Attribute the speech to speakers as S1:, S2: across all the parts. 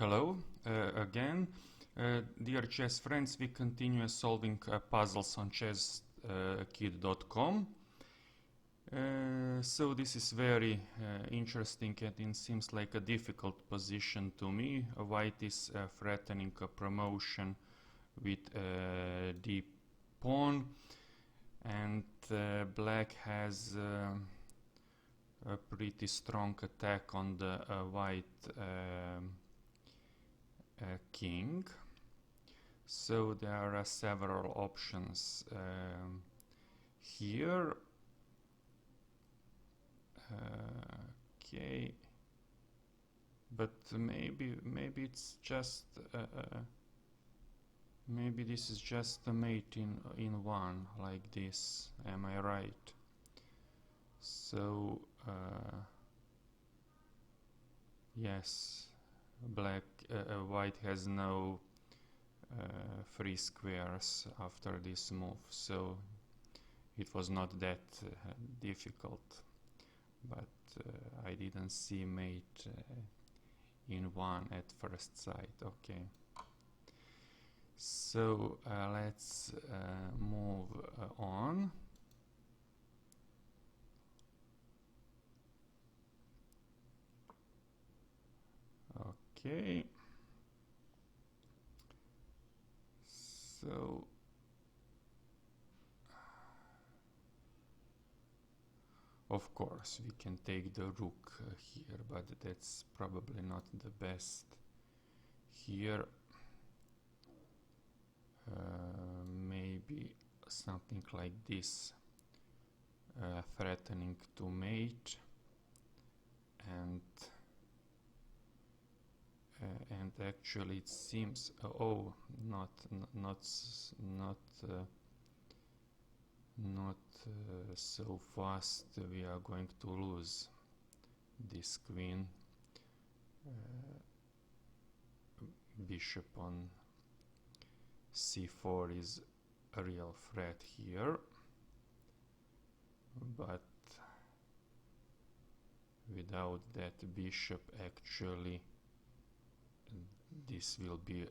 S1: Hello again. Dear chess friends, we continue solving puzzles on chesskid.com. So this is very interesting and it seems like a difficult position to me. White is threatening a promotion with d pawn, and black has a pretty strong attack on the white king. So there are several options here. Okay, but maybe it's just maybe this is just a mate in one, like this. Am I right? So yes, white has no free squares after this move, so it was not that difficult, but I didn't see mate in one at first sight. Okay, so let's move on. Okay, so of course we can take the rook here, but that's probably not the best. Here maybe something like this, threatening to mate, and actually it seems not so fast. We are going to lose this queen. Bishop on c4 is a real threat here, but without that bishop, actually this will be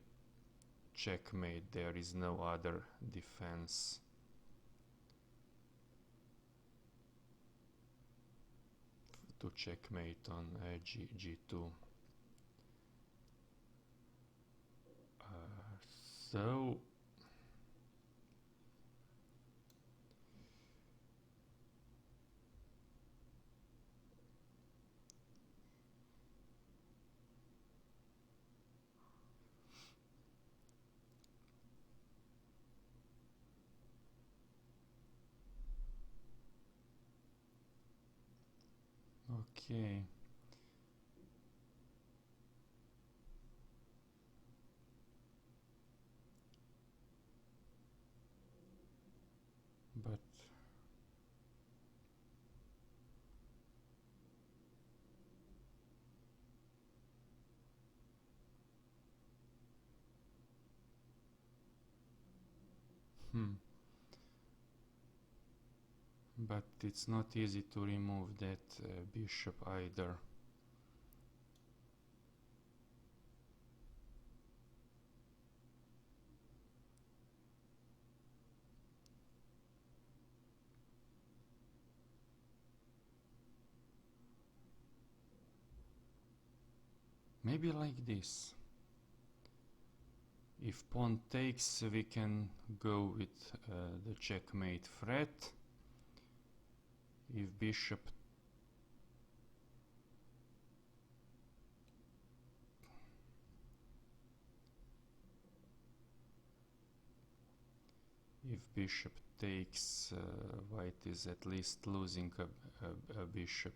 S1: checkmate. There is no other defense. To checkmate on g2. So okay, but but it's not easy to remove that bishop either. Maybe like this. If pawn takes, we can go with the checkmate threat. If bishop takes, white is at least losing a bishop.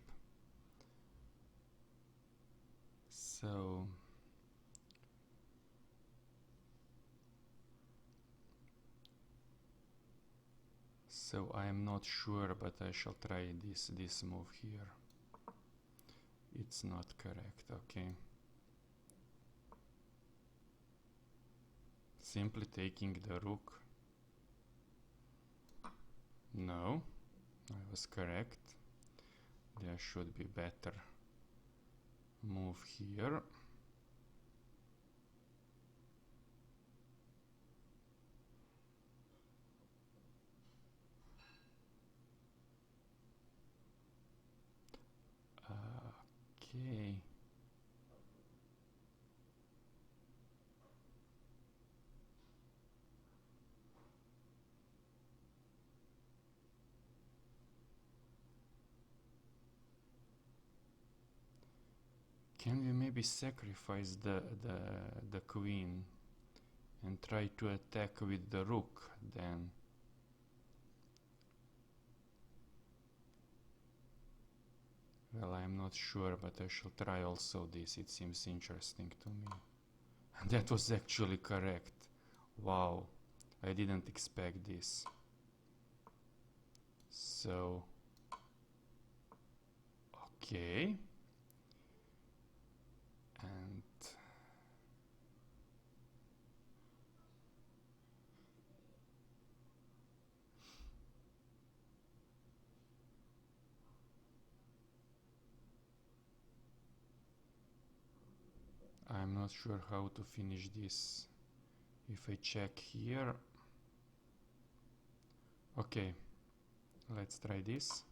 S1: So I am not sure, but I shall try this move here. It's not correct. Okay. Simply taking the rook. No, I was correct. There should be better move here. Okay. Can we maybe sacrifice the queen and try to attack with the rook then? Well, I'm not sure, but I shall try also this. It seems interesting to me. That was actually correct. Wow, I didn't expect this. So, okay. And I'm not sure how to finish this. If I check here. Okay, let's try this.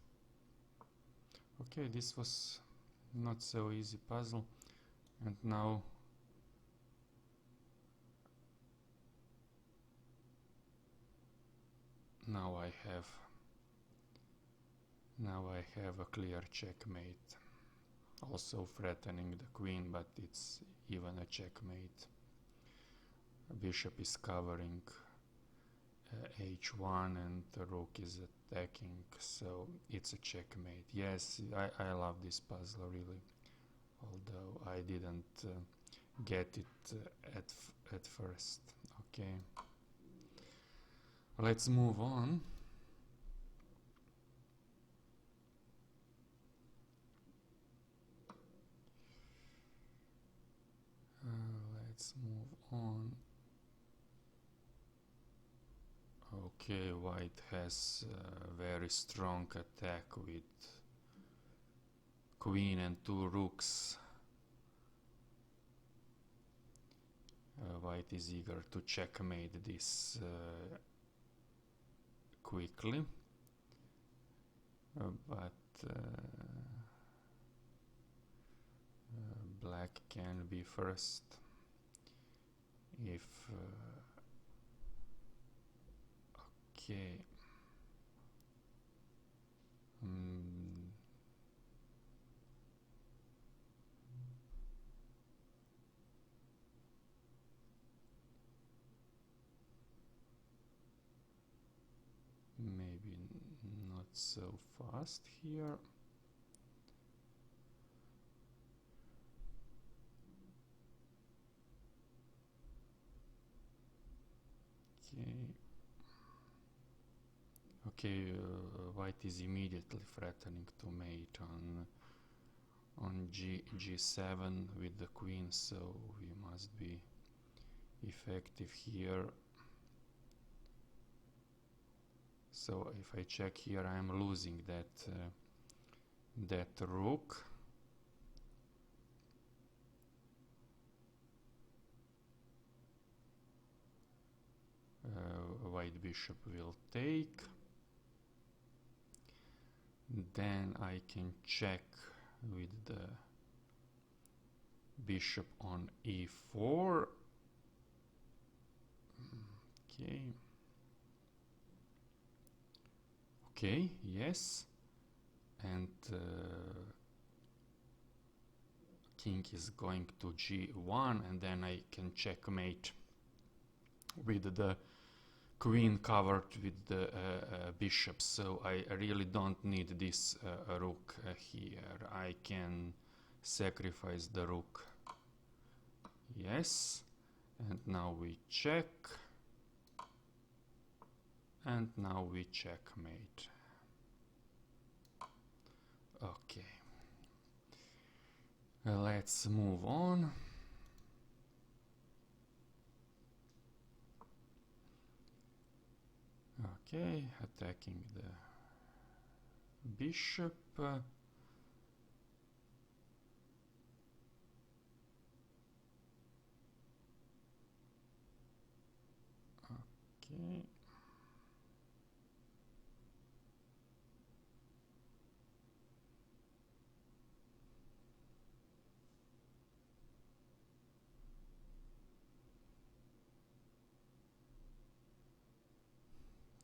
S1: Okay, this was not so easy puzzle. And now I have a clear checkmate. Also threatening the queen, but it's even a checkmate. Bishop is covering h1 and the rook is attacking, so it's a checkmate. Yes, I love this puzzle really, although I didn't get it at first. Okay, let's move on. Let's move on. Okay, white has a very strong attack with queen and two rooks. White is eager to checkmate this quickly, but black can be first if okay. Maybe not so fast here. Okay, white is immediately threatening to mate on g7 with the queen, so we must be effective here. So if I check here, I am losing that rook. White bishop will take. Then I can check with the bishop on e4. Okay. Okay, yes. And king is going to g1, and then I can checkmate with the queen covered with the bishop, so I really don't need this rook here. I can sacrifice the rook. Yes, and now we check, and now we checkmate. Okay, let's move on. Okay, attacking the bishop. Okay.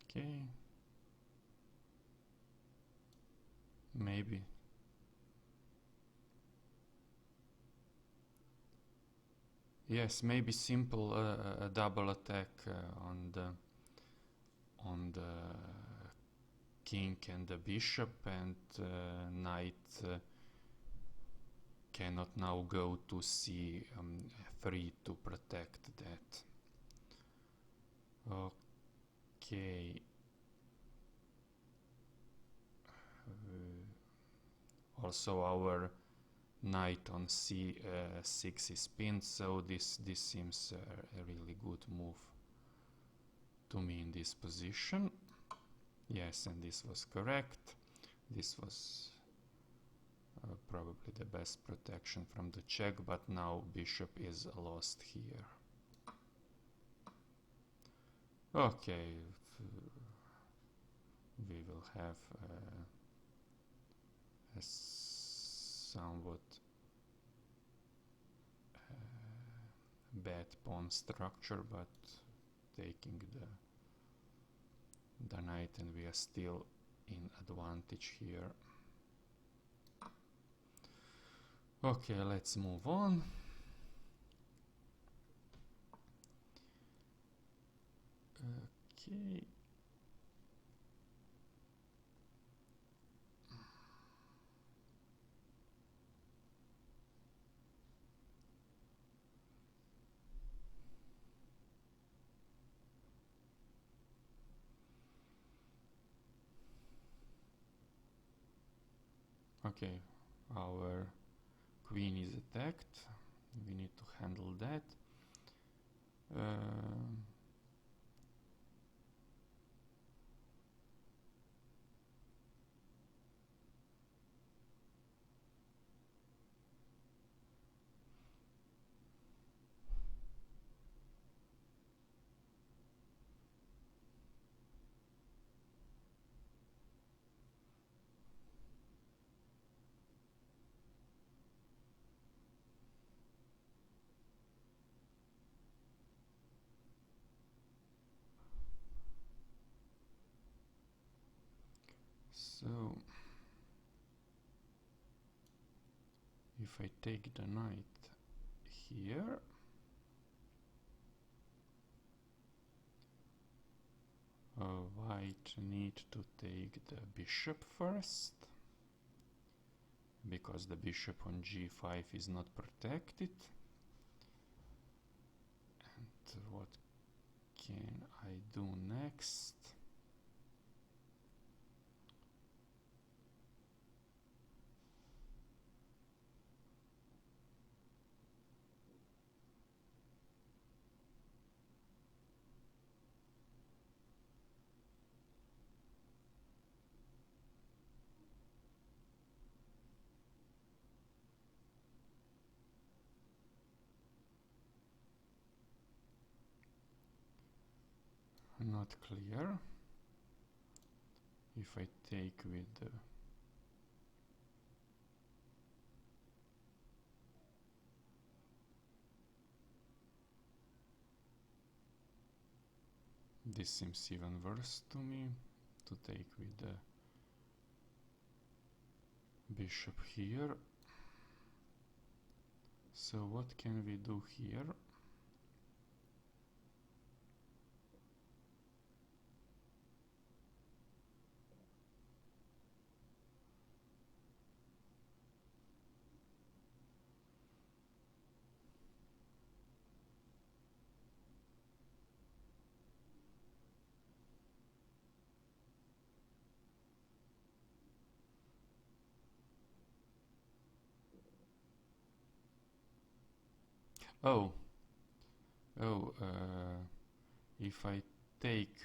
S1: Okay. Maybe. Yes, maybe simple a double attack on the king and the bishop, and knight cannot now go to c3 to protect that. Okay. Also our knight on c6 is pinned, so this seems a really good move to me in this position. Yes, and this was correct. This was probably the best protection from the check, but now bishop is lost here. Okay, we will have a somewhat bad pawn structure, but taking the knight, and we are still in advantage here. Okay, let's move on. Okay. Okay, our queen is attacked. We need to handle that. So if I take the knight here, white need to take the bishop first, because the bishop on g5 is not protected. And what can I do next? Not clear. If I take with the this seems even worse to me, to take with the bishop here. So what can we do here? Oh, oh, if I take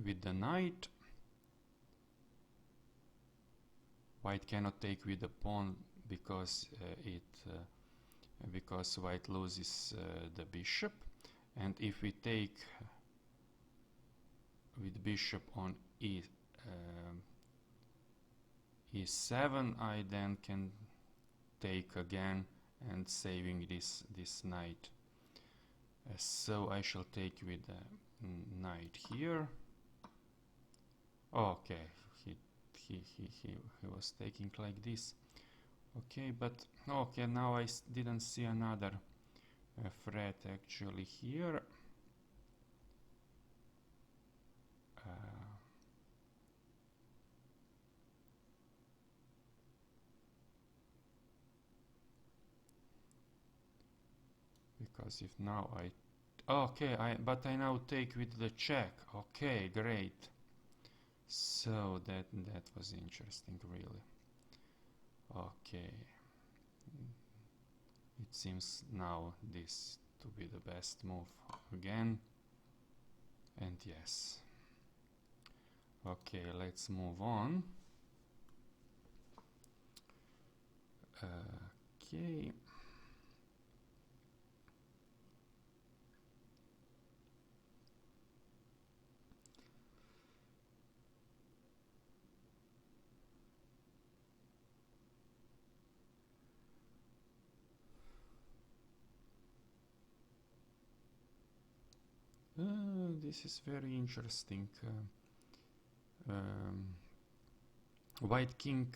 S1: with the knight, white cannot take with the pawn because because white loses the bishop, and if we take with bishop on e7, I then can take again and saving this knight. So I shall take with knight here. Okay, he was taking like this. Okay, but okay, now I didn't see another threat actually here. Because if now I okay, but I now take with the check. Okay, great. So that was interesting, really. Okay. It seems now this to be the best move again. And yes. Okay, let's move on. Okay. This is very interesting. White king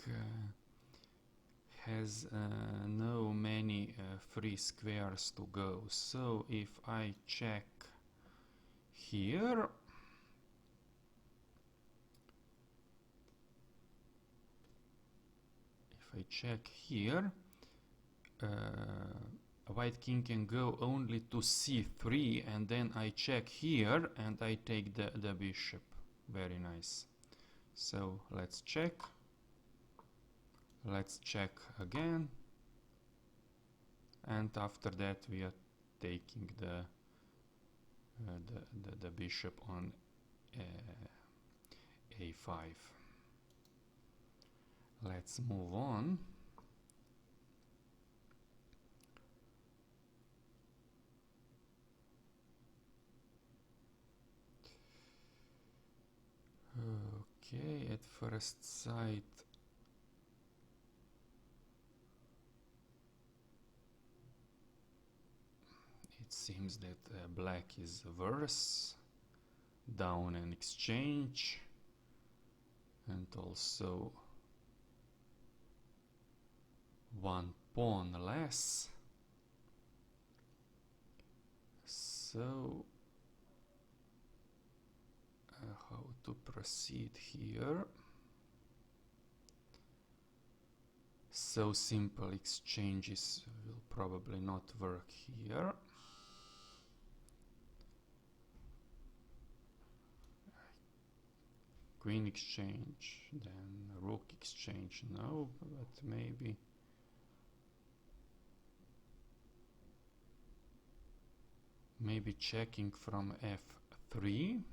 S1: has no many free squares to go. So if I check here, white king can go only to c3, and then I check here and I take the bishop. Very nice. So let's check. Let's check again. And after that we are taking the bishop on a5. Let's move on. Okay, at first sight it seems that black is worse. Down an exchange, and also one pawn less. So how to proceed here? So simple exchanges will probably not work here. Queen exchange, then rook exchange, no, but maybe checking from f3.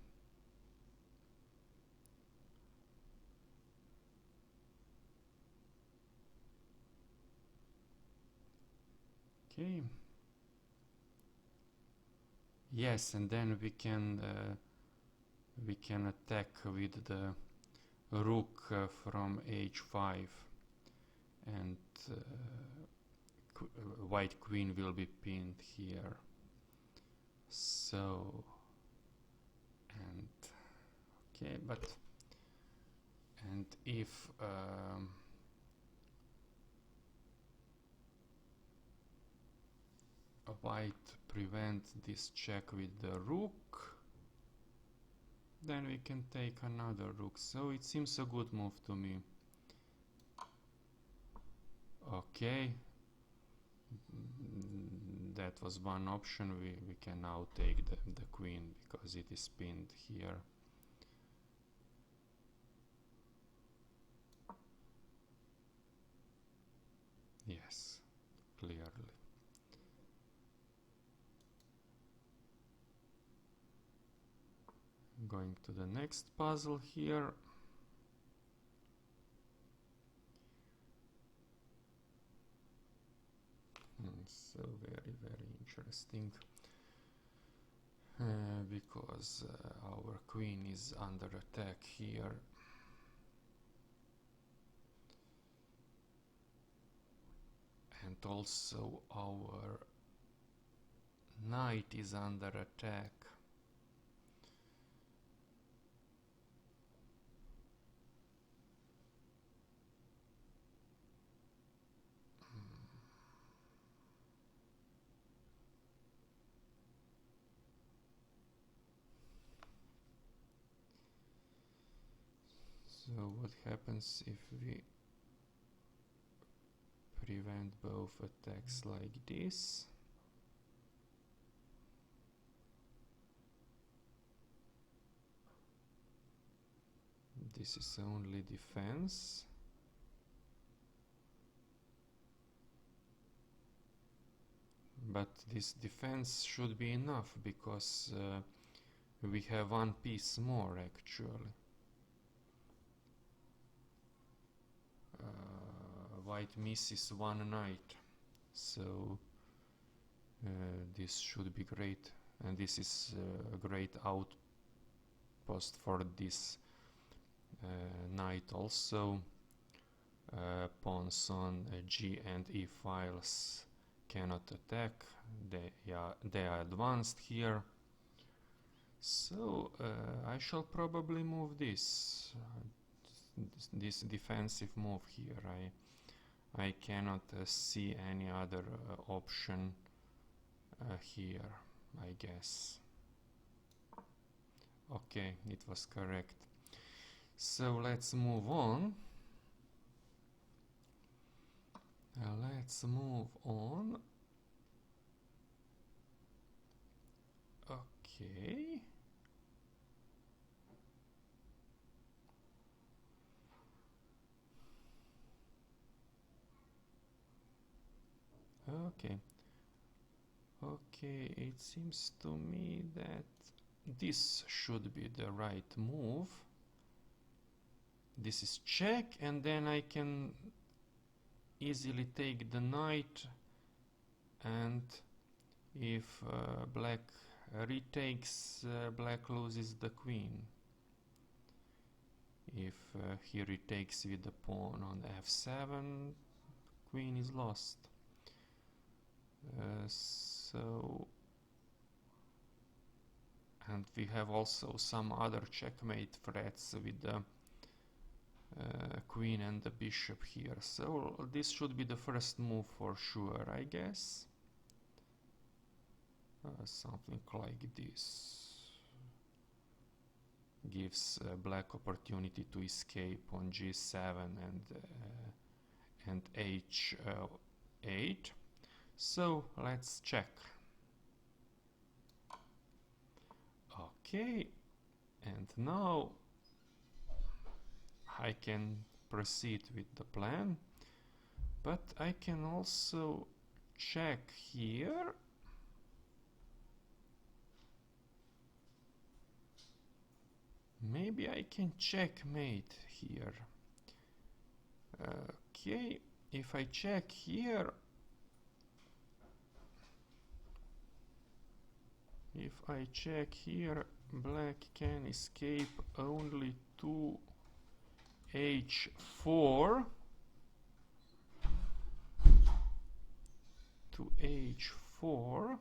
S1: Okay. Yes, and then we can attack with the rook from h5, and white queen will be pinned here. So, and okay, and if white prevent this check with the rook, then we can take another rook. So it seems a good move to me. Okay, that was one option. We can now take the queen because it is pinned here. Yes, clearly. Going to the next puzzle here. So very interesting, because our queen is under attack here. And also our knight is under attack. So what happens if we prevent both attacks like this? This is only defense. But this defense should be enough because we have one piece more actually. White misses one knight, so this should be great, and this is a great outpost for this knight also. Pawns on G and E files cannot attack, they are advanced here. So I shall probably move this defensive move here. I cannot see any other option here, I guess. Okay, it was correct. So let's move on. Let's move on. Okay. Okay, it seems to me that this should be the right move. This is check, and then I can easily take the knight, and if black retakes, black loses the queen. If he retakes with the pawn on f7, queen is lost. And we have also some other checkmate threats with the queen and the bishop here. So this should be the first move for sure, I guess. Something like this gives black opportunity to escape on g7 and h8. So let's check. Okay, and now I can proceed with the plan, but I can also check here. Maybe I can checkmate here. Okay, if I check here, black can escape only to h4 to h4.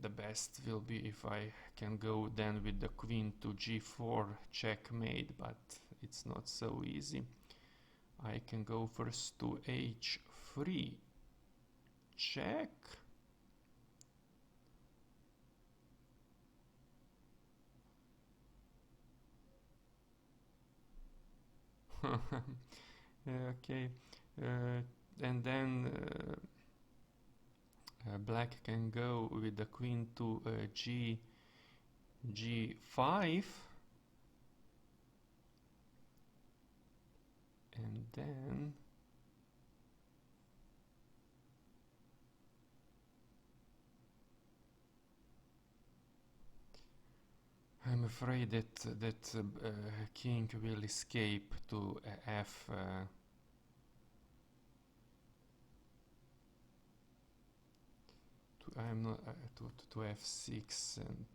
S1: The best will be if I can go then with the queen to g4 checkmate, but it's not so easy. I can go first to h3 check. Okay, and then black can go with the queen to g5, and then I'm afraid that king will escape to f I'm not to f6, and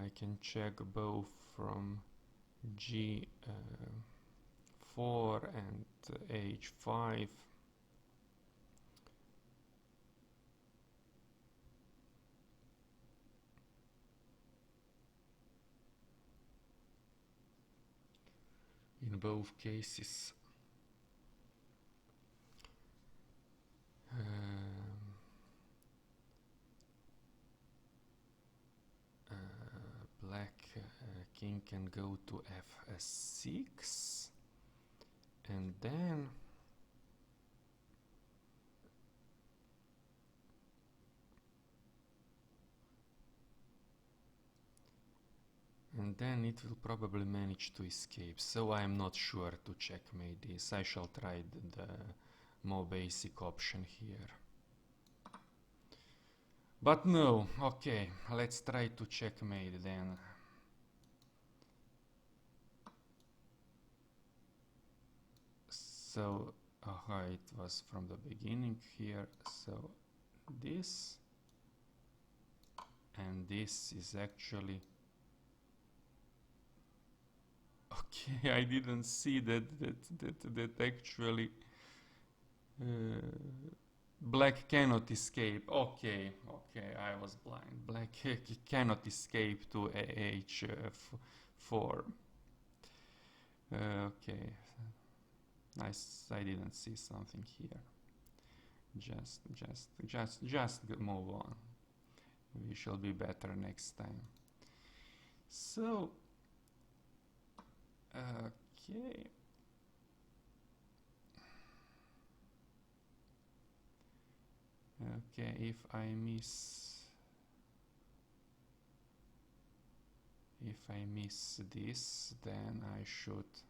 S1: I can check both from g4 and h5. both cases. Black king can go to f6, and then it will probably manage to escape, so I'm not sure to checkmate this. I shall try the more basic option here. But no, okay, let's try to checkmate then. So, it was from the beginning here, so this, and this is actually... Okay, I didn't see that actually black cannot escape. Okay, I was blind. Black cannot escape to h4. Okay, nice. I didn't see something here. Just move on. We shall be better next time. So, okay. Okay, if I miss this, then I should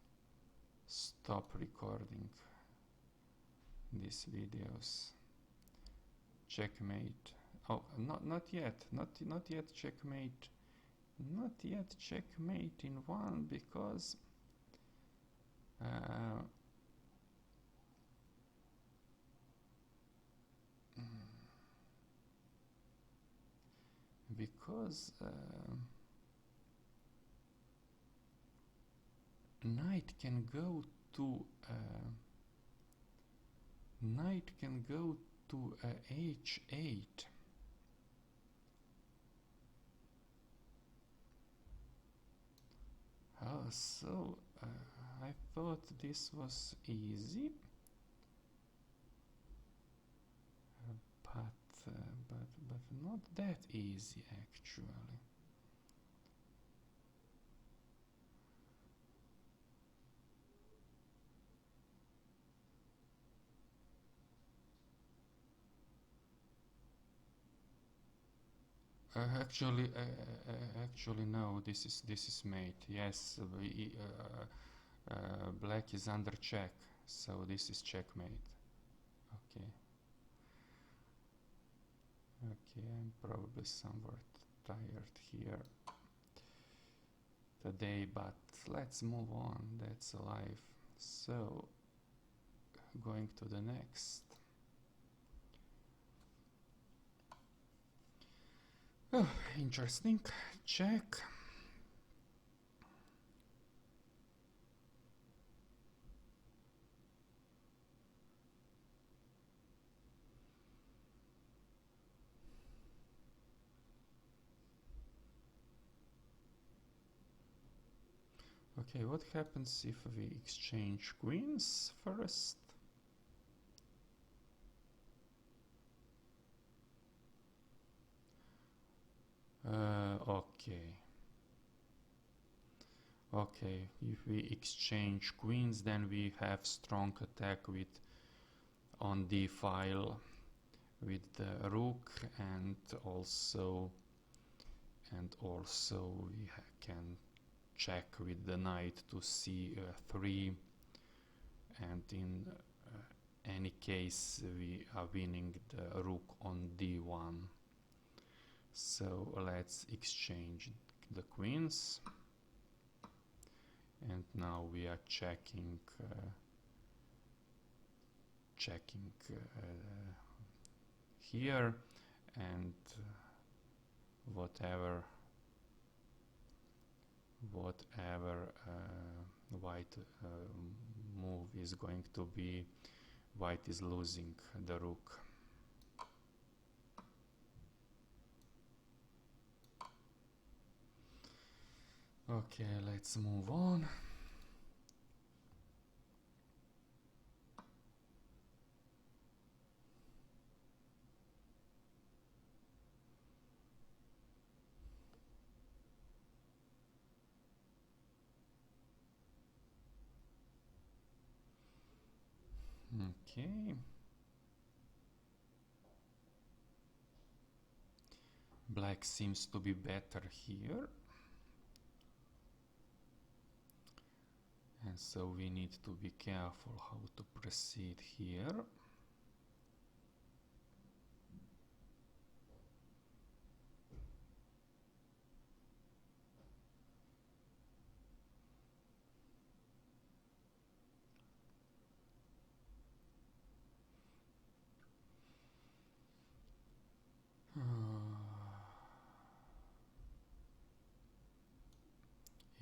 S1: stop recording these videos. Checkmate. Oh, not yet checkmate. Not yet checkmate in one, because knight can go to h8. So I thought this was easy, but not that easy actually. Actually no, this is mate. Yes, black is under check, so this is checkmate. Okay, I'm probably somewhat tired here today, but let's move on. That's life. So, going to the next. Oh, interesting. Check. Okay, what happens if we exchange queens first? Okay, if we exchange queens, then we have strong attack with on d file with the rook, and also we can check with the knight to c3, and in any case we are winning the rook on d1. So let's exchange the queens, and now we are checking here, and whatever white move is going to be, white is losing the rook. Okay, let's move on. Okay. Black seems to be better here. And so we need to be careful how to proceed here.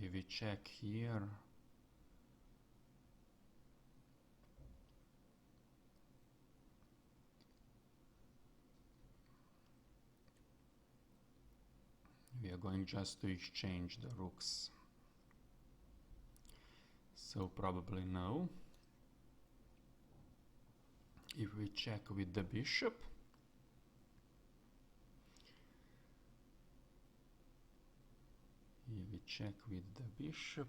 S1: If we check here, we are going just to exchange the rooks. So probably no. If we check with the bishop, if we check with the bishop,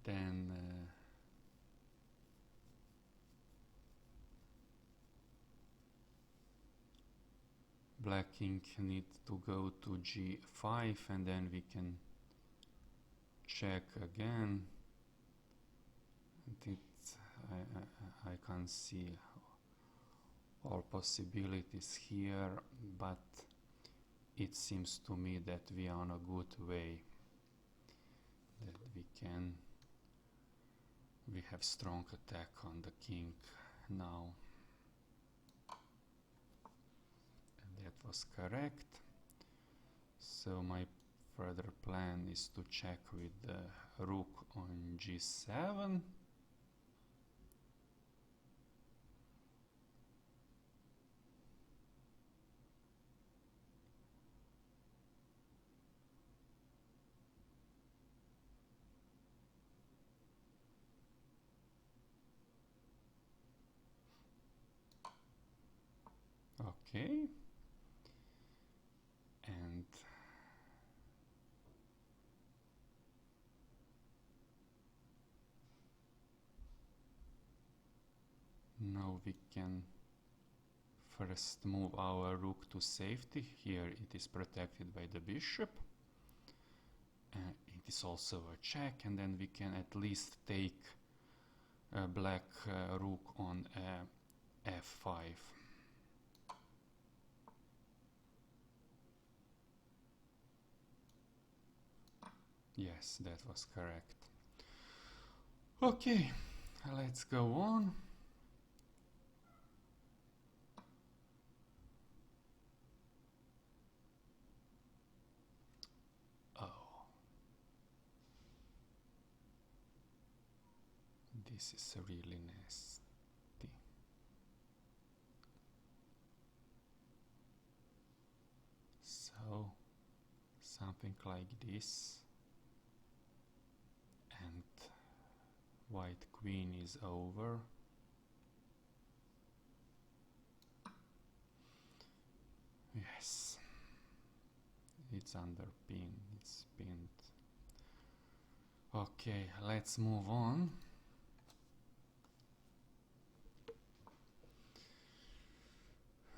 S1: then black king needs to go to g5, and then we can check again. I can't see all possibilities here, but it seems to me that we are on a good way, that we have strong attack on the king now. And that was correct. So my further plan is to check with the rook on g7. Okay. And now we can first move our rook to safety. Here it is protected by the bishop. It is also a check, and then we can at least take a black rook on f5. Yes, that was correct. Okay, let's go on. This is really nasty. So, something like this. And white queen is over. Yes. It's under pin. It's pinned. Okay, let's move on.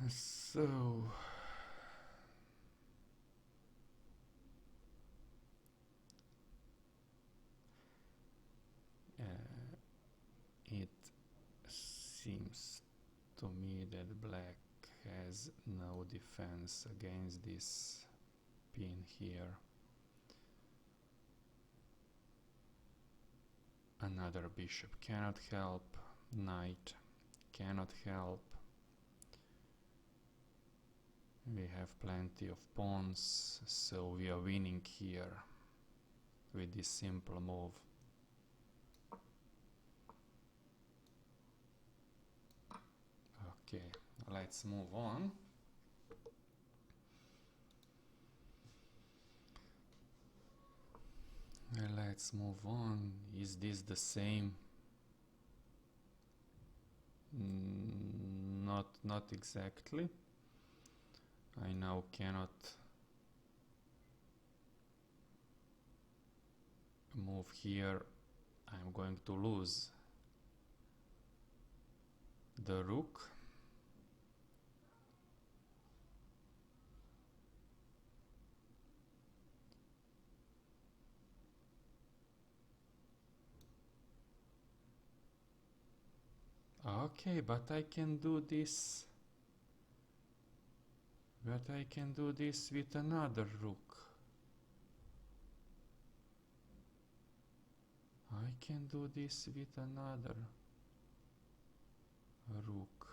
S1: So it seems to me that black has no defense against this pin here. Another bishop cannot help, knight cannot help. We have plenty of pawns, so we are winning here with this simple move. Okay, let's move on. Let's move on. Is this the same? Not exactly. I now cannot move here, I'm going to lose the rook. Okay, but I can do this. But I can do this with another rook. I can do this with another rook.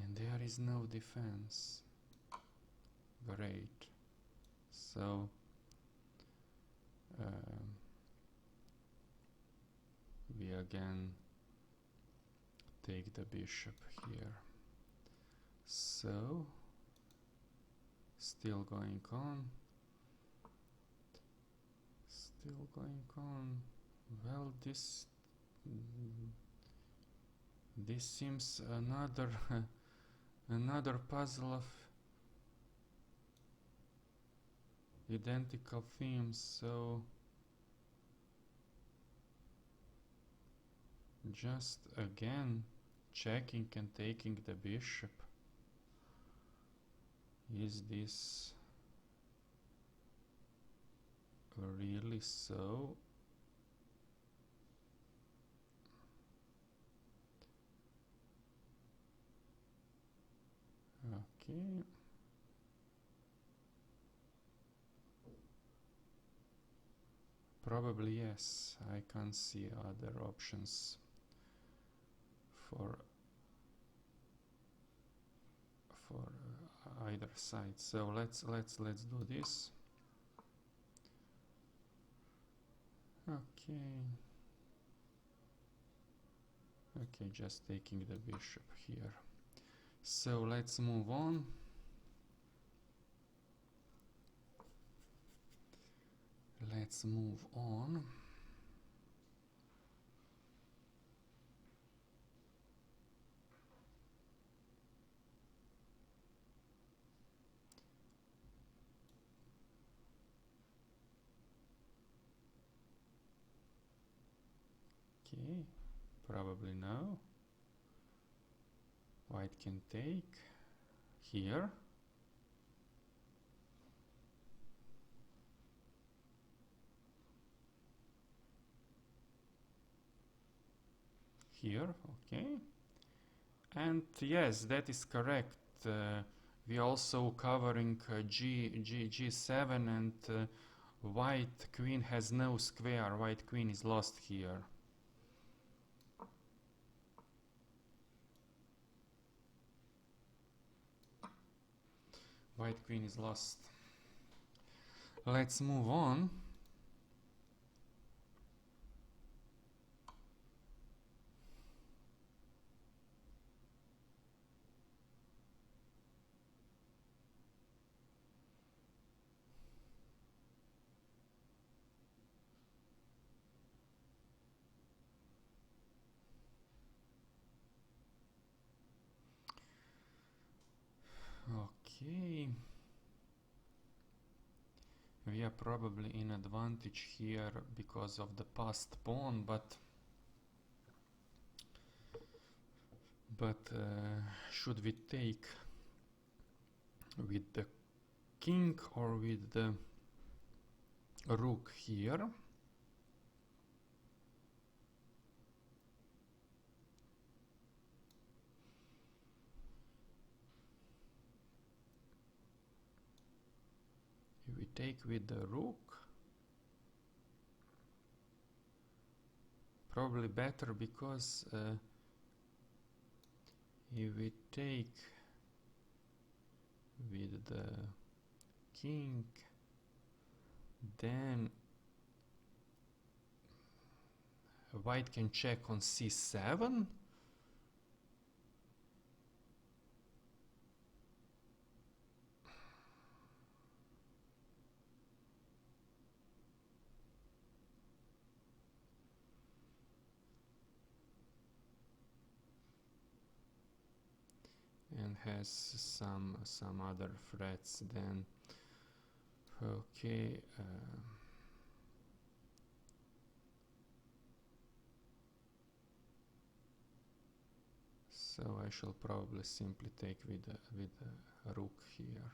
S1: And there is no defense. Great. So we again take the bishop here. So still going on. Still going on. Well, this seems another another puzzle of identical themes. So just again checking and taking the bishop. Is this really so? Okay. Probably yes. I can't see other options for either side. So let's do this. Okay. Okay, just taking the bishop here. So let's move on. Let's move on. Okay, probably no. White can take here. Here, okay. And yes, that is correct. We also covering G7 and white queen has no square. White queen is lost here. White queen is lost. Let's move on. Okay. We are probably in advantage here because of the passed pawn, but should we take with the king or with the rook here? If we take with the rook, probably better, because if we take with the king, then white can check on c7. And has some other threats. Then Okay. So I shall probably simply take with a rook here.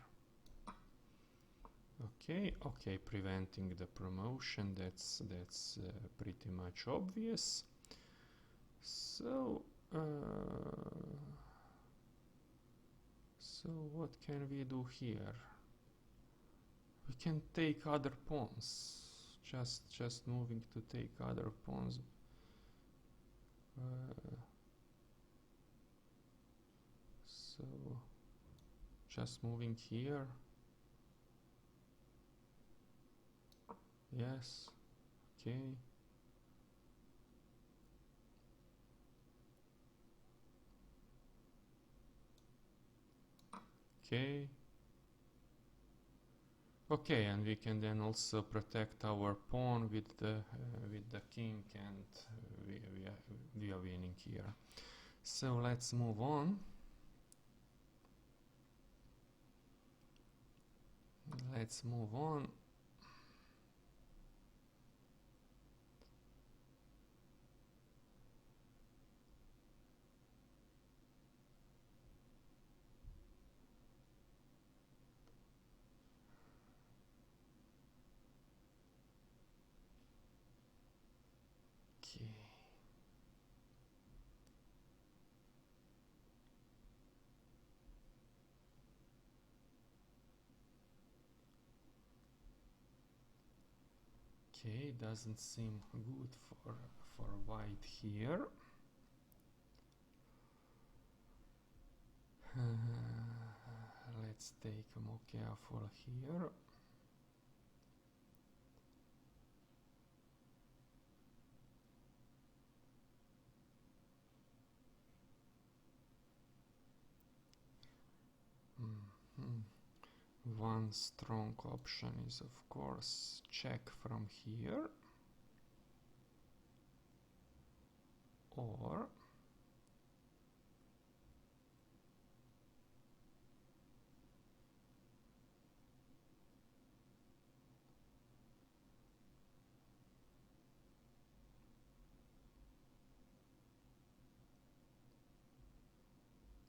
S1: Okay, preventing the promotion, that's pretty much obvious. So what can we do here? We can take other pawns. Just moving to take other pawns. So just moving here. Yes. Okay. Okay. Okay, and we can then also protect our pawn with the king, and we are winning here. So let's move on. Let's move on. Okay. Okay, doesn't seem good for white here. Let's take more careful here. One strong option is, of course, check from here, or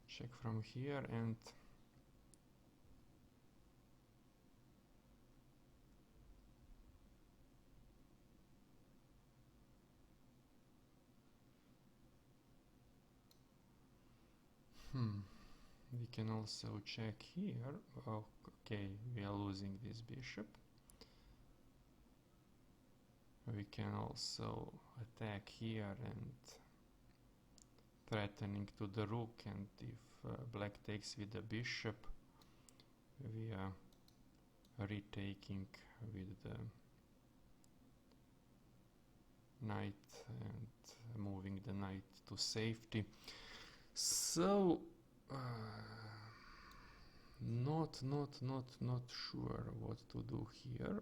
S1: check from here and we can also check here. Oh, okay, we are losing this bishop. We can also attack here and threatening to the rook, and if black takes with the bishop, we are retaking with the knight and moving the knight to safety. So not sure what to do here.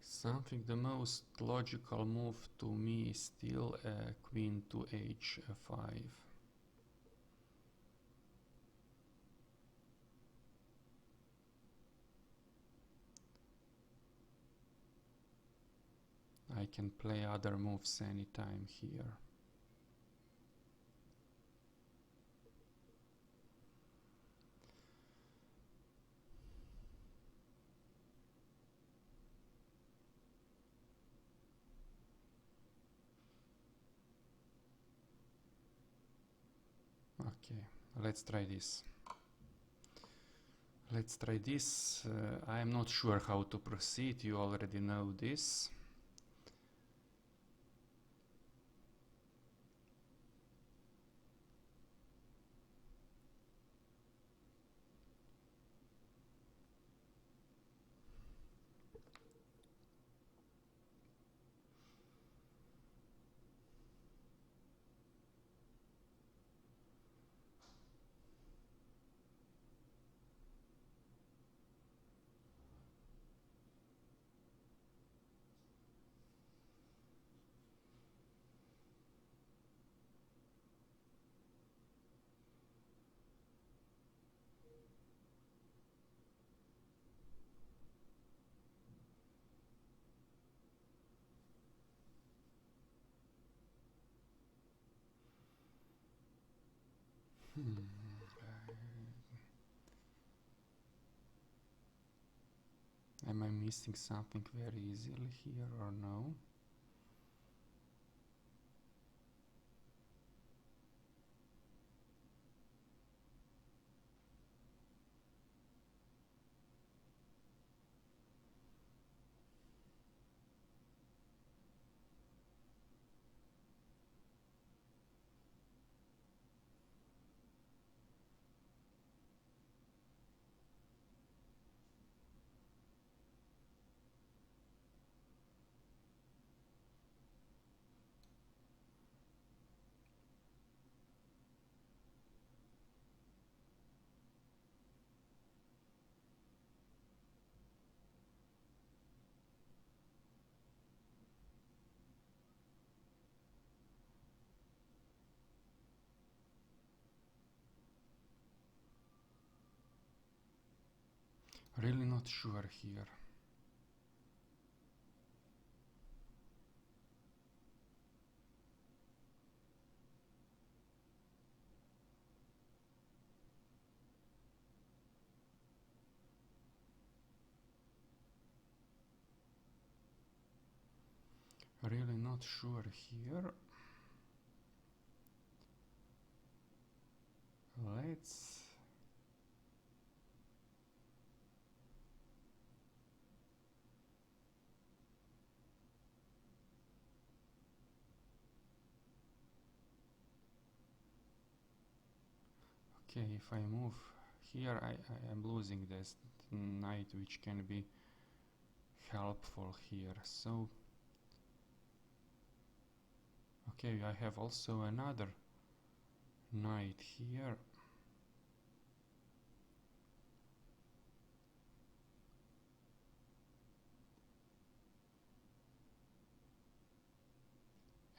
S1: Something the most logical move to me is still queen to h5. I can play other moves anytime here. Okay, let's try this. Let's try this. I am not sure how to proceed. You already know this. Hmm. Am I missing something very easily here or no? Really not sure here. Really not sure here. Let's... Okay, if I move here, I am losing this knight, which can be helpful here. So, okay, I have also another knight here.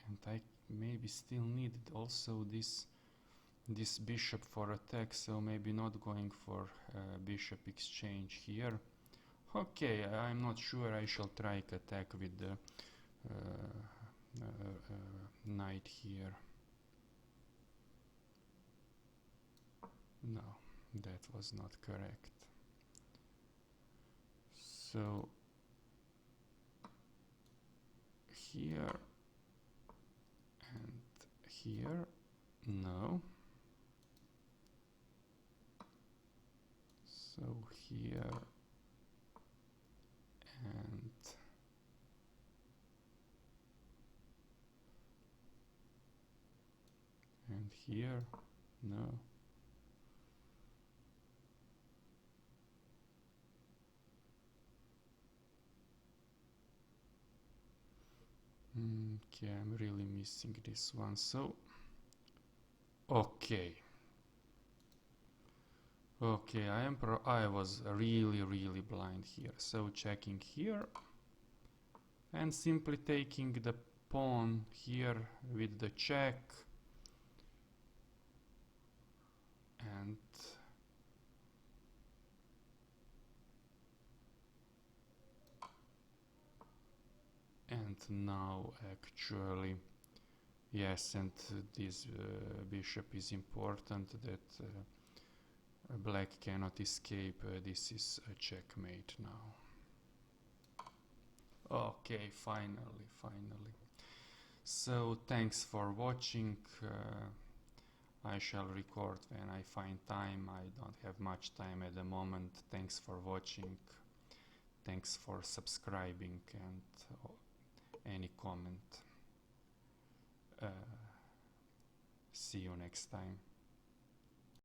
S1: And I maybe still need also this bishop for attack, so maybe not going for bishop exchange here. Okay, I'm not sure. I shall try attack with the knight here. No, that was not correct. So here and here, no. So here and here, no. Okay, I'm really missing this one. So, okay. Okay, I was really blind here. So checking here and simply taking the pawn here with the check and now actually yes, and this bishop is important that black cannot escape. This is a checkmate now. Okay, finally. So thanks for watching. I shall record when I find time. I don't have much time at the moment. Thanks for watching. Thanks for subscribing and any comment. See you next time.